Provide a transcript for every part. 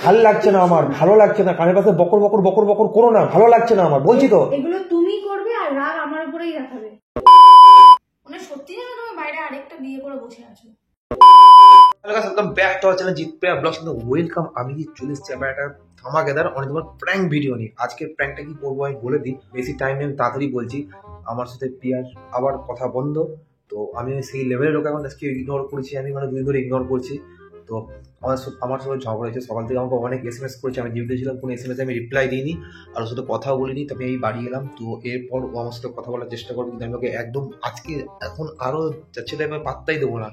ভালো লাগছে না আমার, ভালো লাগছে না, কানের পাশে বকর বকর বকর বকর করো না, ভালো লাগছে না আমার, বলছি তো। এগুলো তুমি করবে আর রাগ আমার উপরেই দেখাবে। মানে সত্যি না তুমি বাইরে আরেকটা বিয়ে করে বসে আছো। একদম back to our channel Jitpriya blogs কিন্তু ওয়েলকাম। আমি চলে এসেছি আবার একটা ধামাকেদার অনেক তোমার প্র্যাঙ্ক ভিডিও নিয়ে। আজকে প্র্যাঙ্কটা কি করবো আমি বলে দিই, বেশি টাইম নেই, তাড়াতাড়ি বলছি। আমার সাথে প্রিয়ার আবার কথা বন্ধ, তো আমি সেই লেভেলের লোক এখন আজকে ইগনোর করেছি, আমি মানে দুদিন ধরে ইগনোর করছি। তো আমার সাথে ঝগড়া হয়েছে, সকাল থেকে আমাকে অনেক SMS করেছে, আমি ডিউটি ছিলাম, কোনো SMS আমি রিপ্লাই দিইনি, আর ওর সাথে কথাও বলিনি। তবে এই বাড়ি এলাম, তো এরপর ও আমার সাথে কথা বলার চেষ্টা করবে, কিন্তু আমি ওকে একদম আজকে এখন আরও যাচ্ছে তাই আমি পাত্তাই দেবো না,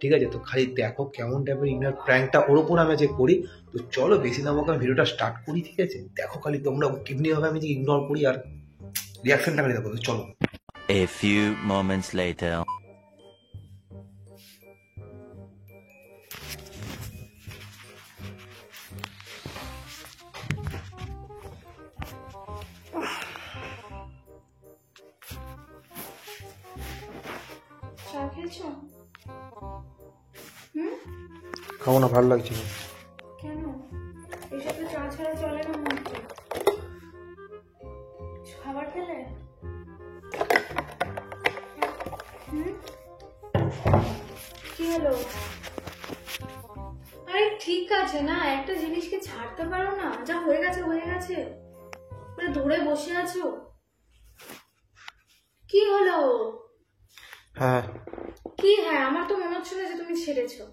ঠিক আছে? তো খালি দেখো কেমন টাইপের ইগনোর প্র্যাঙ্কটা ওর উপর আমি যে করি। তো চলো বেশি না আমাকে ভিডিওটা স্টার্ট করি, ঠিক আছে? দেখো খালি তোমরা কেমনিভাবে আমি যে ইগনোর করি আর রিয়াকশনটা খালি দেখো। চলো। A few moments later. চা খেয়েছো? খাবো না, ভালো লাগছে না। কেন? এসব তো চা ছাড়া চলে না মনে হচ্ছে। খাবার খেলে? কি হলো? আরে ঠিক আছে না, একটা জিনিসকে ছাড়তে পারো না? যা হয়ে গেছে হয়ে গেছে, পুরো ধরে বসে আছো। কি হলো? হ্যাঁ। কি হ্যাঁ? আমার তো মনে হচ্ছে না যে তুমি ছেড়েছো।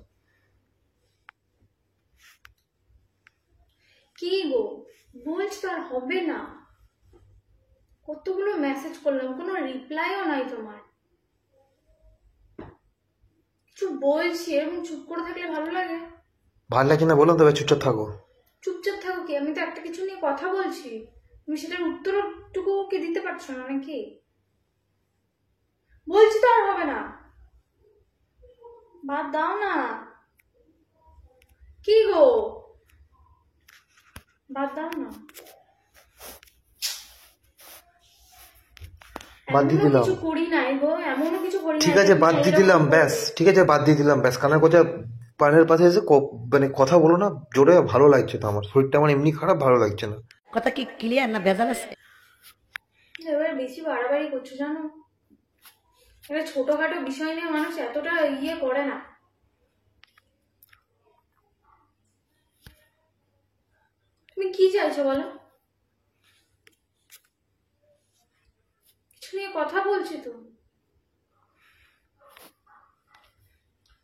কি গো বলছি তো আর হবে না। কতগুলো মেসেজ করলাম, কোনো রিপ্লাইও নাই তোমার। কিছু বলছি, এরকম চুপ করে থাকলে ভালো লাগে? ভালো লাগছে না বললাম, তবে চুপচাপ থাকো। চুপচাপ থাকো কি? আমি তো একটা কিছু নিয়ে কথা বলছি, তুমি সেটার উত্তরটুকু কি দিতে পারছো না নাকি? বলছি তো আর হবে না, বাদ দাও না। কি গো বাদ দাও না। বাদ দিয়ে দিলাম। কিছু করি নাই গো, এমনও কিছু করি নাই। ঠিক আছে বাদ দিয়ে দিলাম, ব্যাস ঠিক আছে বাদ দিয়ে দিলাম, ব্যাস। কানের কথা পানের পাশে এসে মানে কথা বলো না জোরে, ভালো লাগছে তো, আমার শরীরটা আমার এমনি খারাপ, ভালো লাগছে না। কথা কি ক্লিয়ার না ভেজাল আছে? এবার বেশি বাড়াবাড়ি করছো জানো। এটা ছোটখাটো বিষয় নিয়ে মানুষ এতটা ইয়ে করে না। তুমি কি চাইছো বলো? কিছু নিয়ে কথা বলছি তো,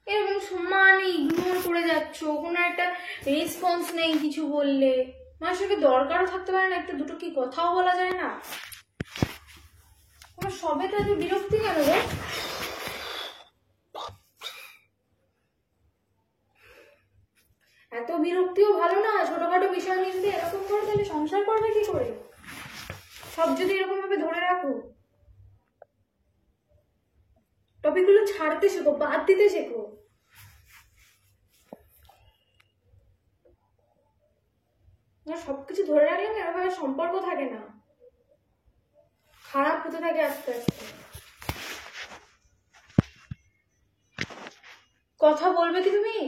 এরকম সমানে ইগনোর করে যাচ্ছ, কোনো একটা রেসপন্স নেই কিছু বললে। মানুষের দরকারও থাকতে পারে না, একটা দুটো কি কথাও বলা যায় না? তোমার সবে তো এত বিরক্তি কেন রে? এত বিরক্তিও ভালো না, ছোটখাটো বিষয় নিয়ে যদি এরকম করে তাহলে সংসার করবে কি করে? সব যদি এরকম ভাবে ধরে রাখো। টপিকগুলো ছাড়তে শেখো, বাদ দিতে শেখো। সবকিছু ধরে রাখলে না এভাবে সম্পর্ক থাকে না, খারাপ হতে থাকে আস্তে আস্তে। কথা বলবে কি তুমি?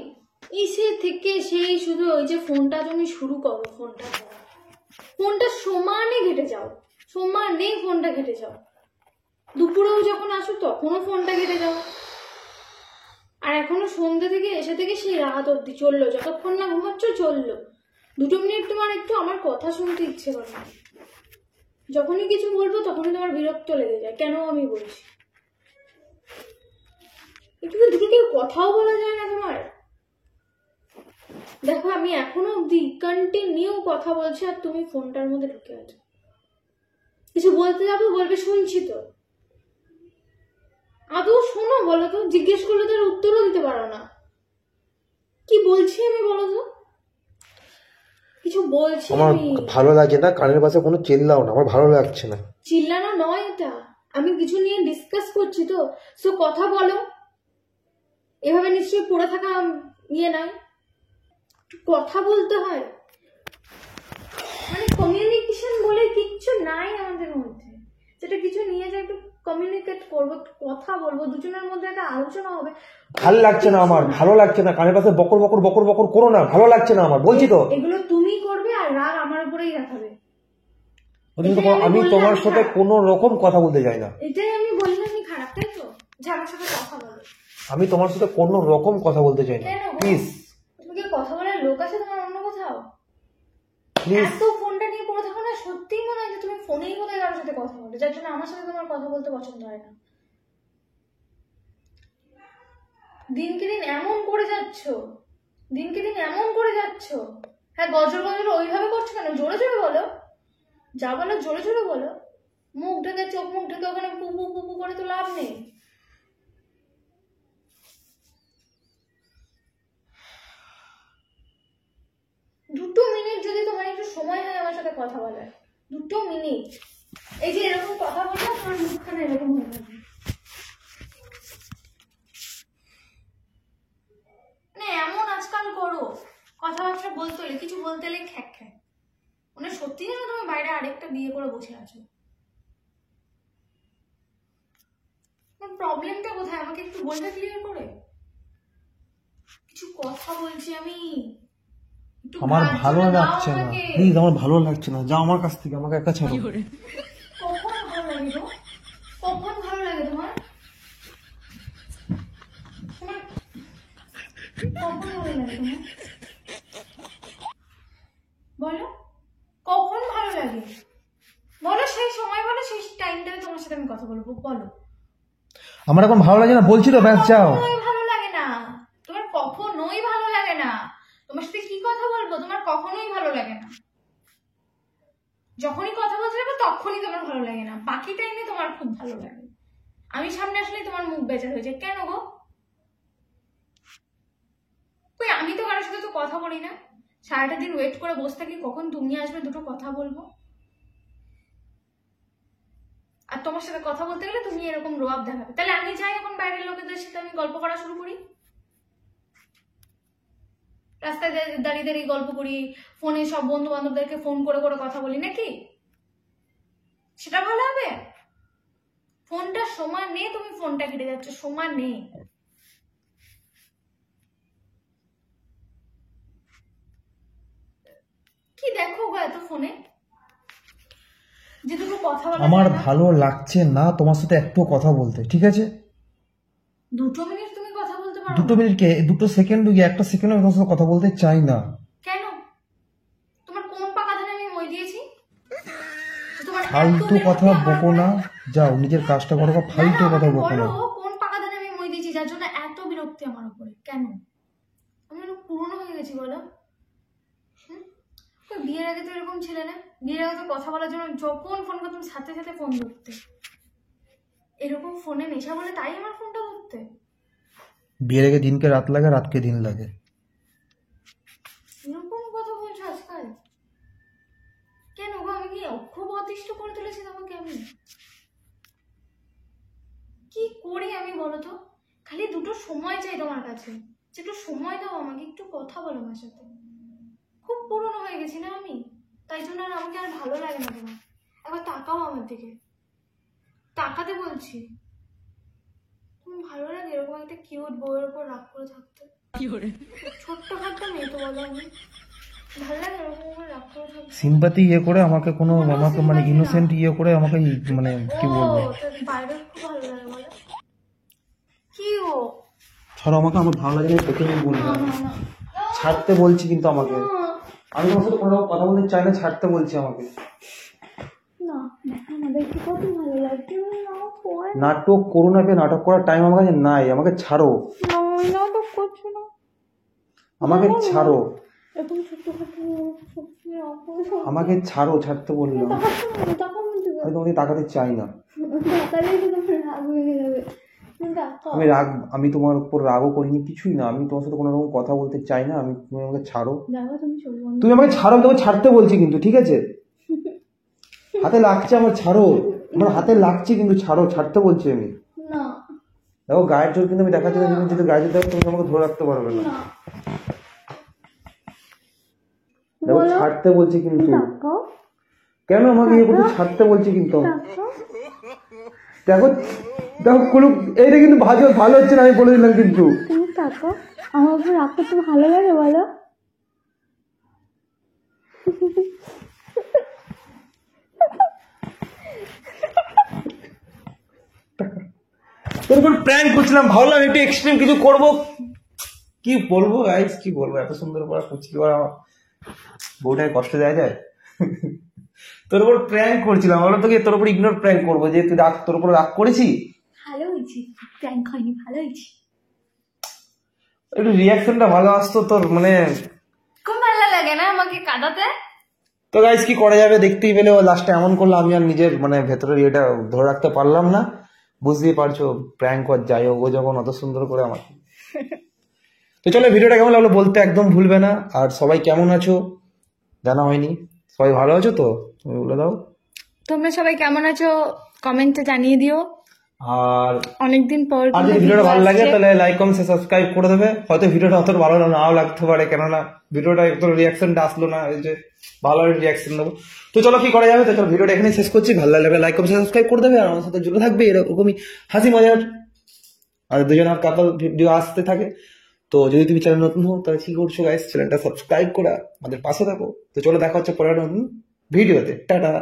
এসে থেকে সেই শুধু ওই যে ফোনটা তুমি শুরু করো, ফোনটা সমানে ঘেটে যাও, সমানে ফোনটা ঘেটে যাও। দুপুরেও যখন আসো তখনও ফোনটা ঘেটে যাও। আর এখনো সন্ধ্যে থেকে এসে থেকে সেই রাত অব্দি চললো, যতক্ষণ না ঘুমাচ্ছ চললো। 2 মিনিট তোমার একটু আমার কথা শুনতে ইচ্ছে করে না। যখনই কিছু বলবো তখনই তোমার বিরক্ত লেগে যায়, কেন আমি বলছি। একটু দুটো কেউ কথাও বলা যায় না তোমার? দেখো আমি এখনো অব্দি কন্টিনিউ কথা বলছি আর তুমি ফোনটার মধ্যে ঢুকে আছো। কিছু বলতে যাবে, বলবে শুনছি তো। আদৌ শোনো বলো তো? জিজ্ঞেস করলে তার উত্তরও দিতে পারো না। কি বলছি আমি বলো তো? কিছু বলছি আমার আমি, ভালো লাগে না, কানের পাশে কোনো চিল্লাও না, আমার ভালো লাগছে না। চিল্লানো নয় এটা, আমি কিছু নিয়ে ডিসকাস করছি তো, সো কথা বলো। এভাবে নিশ্চয়ই পড়ে থাকা ইয়ে নাই, কথা বলতে হয়। মানে কমিউনিকেশন বলে কিচ্ছু নাই আমাদের মধ্যে, যেটা কিছু নিয়ে যে একটু কমিউনিকেট করবো, কথা বলবো, দুজনের মধ্যে একটা আলোচনা হবে, ভালো লাগছে না আমার, ভালো লাগছে না, কানের পাশে বকর বকর বকর বকর করো না, ভালো লাগছে না আমার, বলছি তো। এগুলো তুমি করবে আর রাগ আমার উপরেই দেখাবে। আমি তোমার সাথে কোনো রকম কথা বলতে চাই না। এটাই আমি বললাম আমি খারাপ, তাই তো, যে আমার সাথে কথা বলো। আমি তোমার সাথে কোনো রকম কথা বলতে চাই না, প্লিজ। তুমি কি কথা বলার লোক আছে তোমার অন্য কোথাও? প্লিজ। এত ফোনটা নিয়ে পড়ে থাকো না, সত্যিই মনে হয় যে তুমি ফোনেই কোথায় কারোর সাথে কথা বলো, যার জন্য আমার সাথে তোমার কথা বলতে পছন্দ হয় না। দিনকে দিন এমন করে যাচ্ছ, দিনকে দিন এমন করে যাচ্ছ। হ্যাঁ, গজর গজর ওইভাবে করছো কেন? জোরে জোরে বলো, যা বলো জোরে জোরে বলো। মুখ ঢেকে, চোখ মুখ ঢেকে ওখানে পুপু পুপু করে তো লাভ নেই। দুটো মিনিট যদি তোমার একটু সময় হয় আমার সাথে কথা বলার, 2 মিনিট, এই যে এরকম কথা বললে তোমার মুখখানে এরকম হয়ে যাবে। মানে এমন আজকাল করো, কথাবার্তা বলতে হলে, কিছু বলতে হলে খ্যাক খ্যাক। মানে সত্যি যেন তুমি বাইরে আরেকটা বিয়ে করে বসে আছো। প্রবলেমটা কোথায় আমাকে একটু বলতে ক্লিয়ার করে। কিছু কথা বলছি আমি, আমার ভালো লাগছে না, প্লিজ, আমার ভালো লাগছে না, যাও আমার কাছ থেকে, আমাকে একা ছাড়ো। কখন ভালো লাগে গো? কখন ভালো লাগে তোমার? কখন ভালো লাগে তোমার? বলো, কখন ভালো লাগে? বলো, সেই সময় বলো, সেই টাইমটাতে তোমার সাথে আমি কথা বলবো, বলো। আমার এখন ভালো লাগে না, বলছি তো, ব্যাস যাও। ভালো লাগে না তোমার, কখনোই ভালো লাগে না। তোমার সাথে কি কথা বলবো? তোমার কখনোই ভালো লাগে না। যখনই কথা বলতে যাবে তখনই তোমার ভালো লাগে না, বাকি টাইমে তোমার খুব ভালো লাগে। আমি সামনে আসলেই তোমার মুখ বেজার হয়ে যায়। কেন গো? কই, আমি তো কারোর সাথে তো কথা বলি না, সারাটা দিন ওয়েট করে বসে থাকি কখন তুমি আসবে, দুটো কথা বলবো। আর তোমার সাথে কথা বলতে গেলে তুমি এরকম রোয়াব দেখাবে। তাহলে আমি যাই এখন বাইরের লোকেদের সাথে আমি গল্প করা শুরু করি, রাস্তায় দাঁড়িয়ে দাঁড়িয়ে গল্প করি, ফোনে সব বন্ধু বান্ধবদেরকে ফোন করে করে কথা বলি, নাকি সেটা ভালো হবে? ফোনটা সময় নেই, তুমি ফোনটা কেটে যাচ্ছ, সময় নেই। কি দেখো গো এত ফোনে, যে দুটো কথা বলা আমার যায় না? ভালো লাগছে না তোমার সাথে একটু কথা বলতে, ঠিক আছে? 2 মিনিট তুমি কথা বলতে পারো? 2 মিনিট কে, 2 সেকেন্ড, 1 সেকেন্ড তোমার সাথে কথা বলতে চাই না। কেন? তোমার কোন পাকা ধানে আমি মই দিয়েছি? তোমার ফালতু কথা বকো না, যাও নিজের কাজটা করো, ফালতু কথা বকো না। কোন পাকা ধানে আমি মই দিয়েছি যার জন্য এত বিরক্তি আমার উপরে? কেন? আমি অনেক পুরনো হয়ে গেছি বলো? বিয়ের আগে তো এরকম ছিল না। বিয়ের আগে তো কথা বলার জন্য যখন ফোন করতাম সাথে সাথে ফোন ধরতে, এরকম ফোনে নেশা বলে তাই আমার ফোনটা ধরতে। বিয়ের আগে দিনকে রাত লাগে, রাতকে দিন লাগে। এরকম কথা বলছো আজকাল কেন গো? আমি কি অক্ষোভ অতিষ্ঠ করে তুলেছি তোমাকে? আমি কি করি আমি বলো তো? খালি দুটো সময় চাই তোমার কাছে, একটু সময় দাও আমাকে, একটু কথা বলো আমার সাথে। খুব পুরনো হয়ে গেছি না আমি, তাই জন্য আর আমাকে আর ভালো লাগে না তোমার। একবার তাকাও আমার দিকে, তাকাতে বলছি। তুমি ভালো লাগে এরকম একটা কিউট বউয়ের উপর রাগ করে থাকতে? ছোট্ট খাট্টা মেয়ে তো বলো, আমি ভালো লাগে এরকম করে রাগ করে থাকতে? সিম্পাথি ইয়ে করে আমাকে কোনো, আমাকে মানে ইনোসেন্ট ইয়ে করে আমাকে মানে কি বলবো, বাইরে খুব ভালো লাগে বলো। কি ও ছাড়ো আমাকে, আমার ভালো লাগে না, তোকে আমি বলবো, ছাড়তে বলছি কিন্তু আমাকে, আমি তোমার সাথে কোনো কথা বলতে চাই না, ছাড়তে বলছি আমাকে। না দেখো না, দেখতে কত ভালো লাগছে। নাটক করো না, নাটক করার টাইম আমার কাছে নাই, আমাকে ছাড়ো, নাটক করছো না, আমাকে ছাড়ো, এরকম ছোট্টখাটো আমাকে ছাড়ো, ছাড়তে বললাম। আমি তোমাকে তাকাতে চাই না, আমি তোমার উপর রাগও করিনি, কিছুই না, আমি তোমার সাথে কোনো রকম কথা বলতে চাই না, তুমি আমাকে ছাড়ো, তুমি আমাকে ছাড়ো, আমি তোমাকে ছাড়তে বলছি কিন্তু, ঠিক আছে? হাতে লাগছে আমার, ছাড়ো, আমার হাতে লাগছে কিন্তু, ছাড়ো, ছাড়তে বলছি আমি। দেখো গায়ের জোর কিন্তু আমি দেখাচ্ছি না, যদি গায়ের জোর দেখো তুমি আমাকে ধরে রাখতে পারবে না। দেখো ছাড়তে বলছি কিন্তু, কেন আমাকে ইয়ে করতে, ছাড়তে বলছি কিন্তু, দেখো দেখো কুলু, এইটা কিন্তু ভালো হচ্ছে না, আমি বলে দিলাম কিন্তু। তুমি তাকো, আমার উপর রাগ করতে ভালো লাগে বলো? তোর উপর প্র্যাঙ্ক করছিলাম, ভাবলাম একটু এক্সট্রিম কিছু করব। কি বলবো গাইস, কি বলবো, এত সুন্দর করে কুচি করা বউটাকে কষ্ট দেওয়া যায়। তোর উপর প্র্যাঙ্ক করছিলাম, ভাবলাম তোকে তোর উপর ইগনোর প্র্যাঙ্ক করবো, যে তুই রাগ, তোর উপর রাগ করেছি। ভালো হয়েছে, প্র্যাঙ্ক হয়নি, ভালো হয়েছে। একটু রিয়াকশনটা ভালো আসতো তোর, মানে খুব ভালো লাগে না আমাকে কাঁদাতে? তো গাইস কি করা যাবে, দেখতেই পেলে ও লাস্টে এমন করলো, আমি আর নিজের মানে ভেতরের ইয়েটা ধরে রাখতে পারলাম না। বুঝতেই পারছো প্র্যাঙ্ক কর, যাই হোক, ও যখন অত সুন্দর করে আমাকে। তো চলো, ভিডিওটা কেমন লাগলো বলতে একদম ভুলবে না। আর সবাই কেমন আছো জানা হয়নি, সবাই ভালো আছো তো, তুমি বলে দাও। তোমরা সবাই কেমন আছো কমেন্টে জানিয়ে দিও। আর অনেকদিন পর আর যদি ভিডিওটা ভালো লাগে তাহলে লাইক কমেন্ট সাবস্ক্রাইব করে দেবে। হয়তো ভিডিওটা অতটা ভালো নাও লাগতে পারে, কেননা ভিডিওটা একটু রিয়াকশনটা আসলো না, এই যে ভালো রিয়াকশন দেবো। তো চলো কি করা যাবে, তো চলো ভিডিওটা এখানে শেষ করছি। ভালো লাগলে লাইক কমেন্ট সাবস্ক্রাইব করে দেবে, আর আমার সাথে জুড়ে থাকবে এরকমই হাসি মজার আর দুজনের কাপল ভিডিও আসতে থাকে। তো যদি তুমি চ্যানেল নতুন হো তাহলে কি করছো গাইস, চ্যানেলটা সাবস্ক্রাইব করে আমাদের পাশে থাকো। তো চলো দেখা হচ্ছে পরের নতুন ভিডিওতে, টাটা।